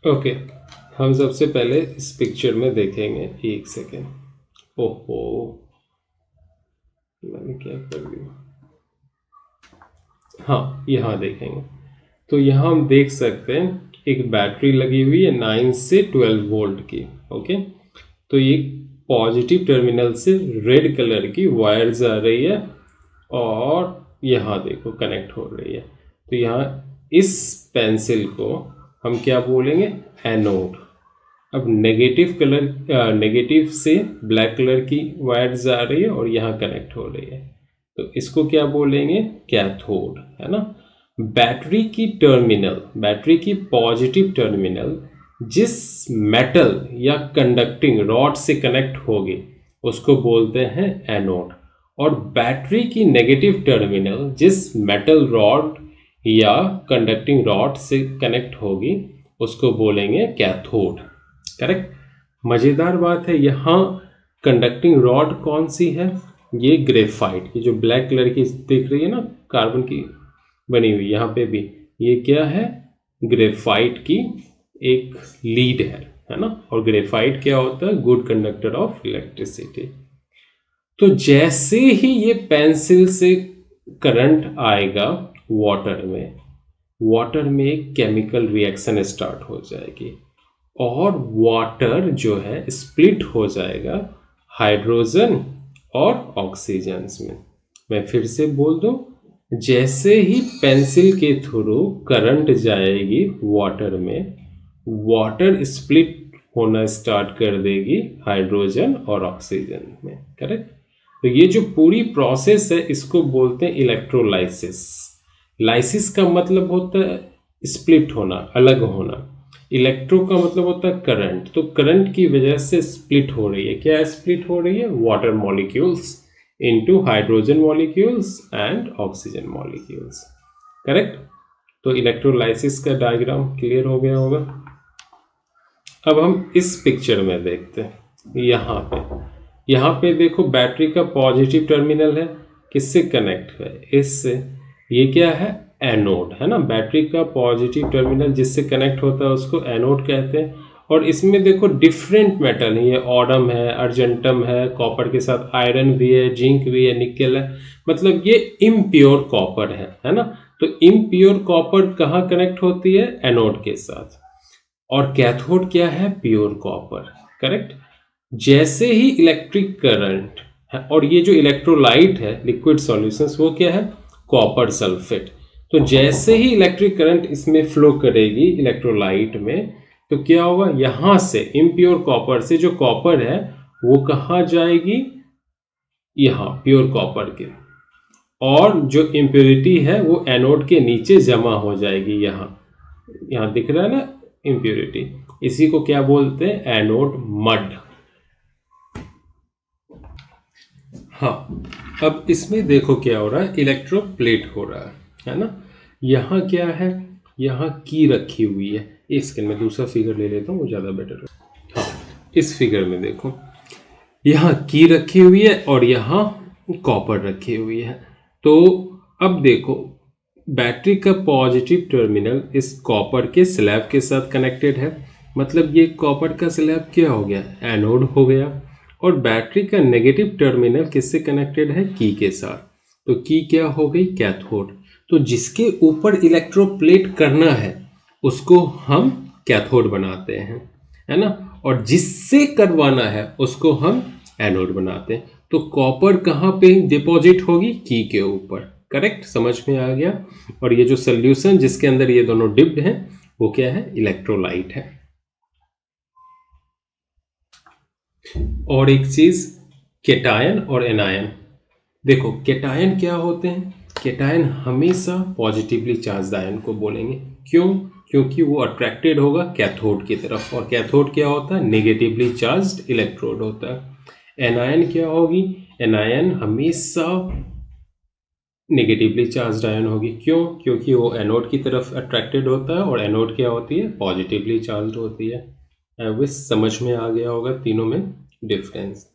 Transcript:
Okay, हम सबसे पहले इस पिक्चर में देखेंगे। एक सेकेंड। ओहो, मैंने क्या कर दिया। हाँ, यहाँ देखेंगे तो यहाँ हम देख सकते हैं एक बैटरी लगी हुई है 9 से 12 वोल्ट की। ओके, तो ये पॉजिटिव टर्मिनल से रेड कलर की वायर्स आ रही है और यहाँ देखो कनेक्ट हो रही है। तो यहाँ इस पेंसिल को हम क्या बोलेंगे, एनोड। अब नेगेटिव से ब्लैक कलर की वायर्स आ रही है और यहाँ कनेक्ट हो रही है, तो इसको क्या बोलेंगे, कैथोड, है ना। बैटरी की पॉजिटिव टर्मिनल जिस मेटल या कंडक्टिंग रॉड से कनेक्ट होगी उसको बोलते हैं एनोड। और बैटरी की नेगेटिव टर्मिनल जिस मेटल रॉड या कंडक्टिंग रॉड से कनेक्ट होगी उसको बोलेंगे कैथोड। करेक्ट। मजेदार बात है, यहाँ कंडक्टिंग रॉड कौन सी है, ये ग्रेफाइट, ये जो ब्लैक कलर की दिख रही है ना, कार्बन की बनी हुई, यहाँ पे भी ये क्या है, ग्रेफाइट की एक लीड है ना। और ग्रेफाइट क्या होता है, गुड कंडक्टर ऑफ इलेक्ट्रिसिटी। तो जैसे ही ये पेंसिल से करंट आएगा वाटर में एक केमिकल रिएक्शन स्टार्ट हो जाएगी और वाटर जो है स्प्लिट हो जाएगा हाइड्रोजन और ऑक्सीजन में। मैं फिर से बोल दूं, जैसे ही पेंसिल के थ्रू करंट जाएगी वाटर में, वाटर स्प्लिट होना स्टार्ट कर देगी हाइड्रोजन और ऑक्सीजन में। करेक्ट। तो ये जो पूरी प्रोसेस है इसको बोलते हैं इलेक्ट्रोलाइसिस। लाइसिस का मतलब होता है स्प्लिट होना, अलग होना। इलेक्ट्रो का मतलब होता है करंट, तो करंट की वजह से स्प्लिट हो रही है। क्या स्प्लिट हो रही है, water molecules into hydrogen molecules and oxygen molecules. Correct. तो इलेक्ट्रोलाइसिस का डायग्राम क्लियर हो गया होगा। अब हम इस पिक्चर में देखते हैं। यहाँ पे देखो बैटरी का पॉजिटिव टर्मिनल है, किससे कनेक्ट है, इससे। ये क्या है, एनोड, है ना। बैटरी का पॉजिटिव टर्मिनल जिससे कनेक्ट होता है उसको एनोड कहते हैं। और इसमें देखो डिफरेंट मेटल है, ये ऑडम है, अर्जेंटम है, कॉपर के साथ आयरन भी है, जिंक भी है, निकेल है, मतलब ये इम्प्योर कॉपर है ना। तो इम्प्योर कॉपर कहाँ कनेक्ट होती है, एनोड के साथ। और कैथोड क्या है, प्योर कॉपर। करेक्ट। जैसे ही इलेक्ट्रिक करंट है, और ये जो इलेक्ट्रोलाइट है लिक्विड सॉल्यूशंस, वो क्या है, कॉपर सल्फेट। तो जैसे ही इलेक्ट्रिक करंट इसमें फ्लो करेगी इलेक्ट्रोलाइट में, तो क्या होगा, यहां से इम्प्योर कॉपर से जो कॉपर है वो कहाँ जाएगी, यहाँ प्योर कॉपर के। और जो इम्प्योरिटी है वो एनोड के नीचे जमा हो जाएगी, यहाँ दिख रहा है ना इम्प्योरिटी। इसी को क्या बोलते हैं, एनोड मड। हाँ, अब इसमें देखो क्या हो रहा है, इलेक्ट्रोप्लेट हो रहा है ना। यहाँ क्या है, यहाँ की रखी हुई है। एक सेकंड में दूसरा फिगर ले लेता हूँ, वो ज़्यादा बेटर है। हाँ, इस फिगर में देखो, यहाँ की रखी हुई है और यहाँ कॉपर रखी हुई है। तो अब देखो, बैटरी का पॉजिटिव टर्मिनल इस कॉपर के स्लैब के साथ कनेक्टेड है, मतलब ये कॉपर का स्लैब क्या हो गया, एनोड हो गया। और बैटरी का नेगेटिव टर्मिनल किससे कनेक्टेड है, की के साथ, तो की क्या हो गई, कैथोड। तो जिसके ऊपर इलेक्ट्रोप्लेट करना है उसको हम कैथोड बनाते हैं, है ना। और जिससे करवाना है उसको हम एनोड बनाते हैं। तो कॉपर कहाँ पे डिपॉजिट होगी, की के ऊपर। करेक्ट, समझ में आ गया। और ये जो सोल्यूशन जिसके अंदर ये दोनों डिप्ड हैं वो क्या है, इलेक्ट्रोलाइट है। और एक चीज, केटायन और एनायन। देखो केटायन क्या होते हैं, केटायन हमेशा पॉजिटिवली चार्ज आयन को बोलेंगे। क्यों, क्योंकि वो अट्रैक्टेड होगा कैथोड की तरफ, और कैथोड क्या होता है, नेगेटिवली चार्ज्ड इलेक्ट्रोड होता है। एनायन क्या होगी, एनायन हमेशा नेगेटिवली चार्ज्ड आयन होगी। क्यों, क्योंकि वो एनोड की तरफ अट्रैक्टेड होता है और एनोड क्या होती है, पॉजिटिवली चार्ज्ड होती है। समझ में आ गया होगा तीनों में डिफरेंस।